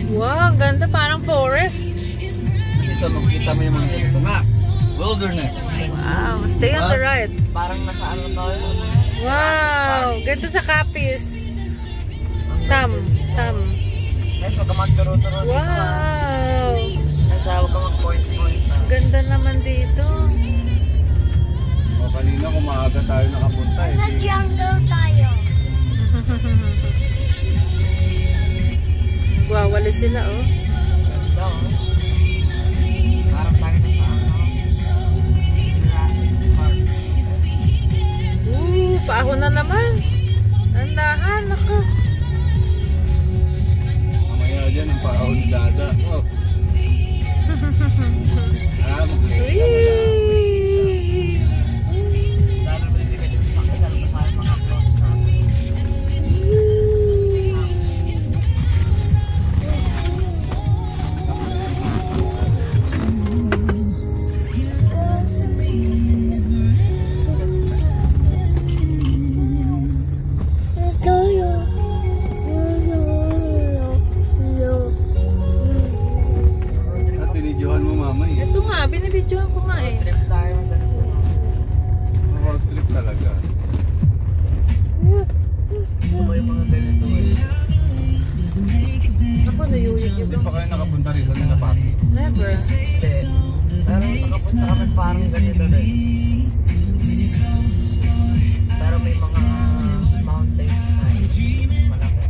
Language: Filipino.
Wow, ganda. Parang forest. Minsan makikita mo yung mga ganito na. Wilderness. Wow, stay on the right. Parang nasa ano tayo. Wow, ganito sa Capiz. Sam. Guys, huwag ka magturo-turo dito. Wow. Nasa huwag ka mag-point-point. Ganda naman dito. O kanina kung maaga tayo nakapunta eh. Sa jungle tayo. Wow, walis sila oh. Ganda, oh. Parang tayo nasa ano. Jurassic Park. Paahon na naman. Tandahan, ako. Mamaya dyan ang paahon dada. Oh. Whee! Lalo ba hindi ka dito makita pa sa mga clothes natin. At tinidyohan mo mama eh. Ito nga, binibidyohan ko nga eh. Trip tayo ng ganito. Road trip talaga. Ito ba yung mga ganito eh? Ako, nayuyig Hindi yung pa kayo nakapunta rin sa Tinapati. never. Hindi. Pero nakapunta kami parang ganito rin. Pero may mga mountains na eh. Malaki.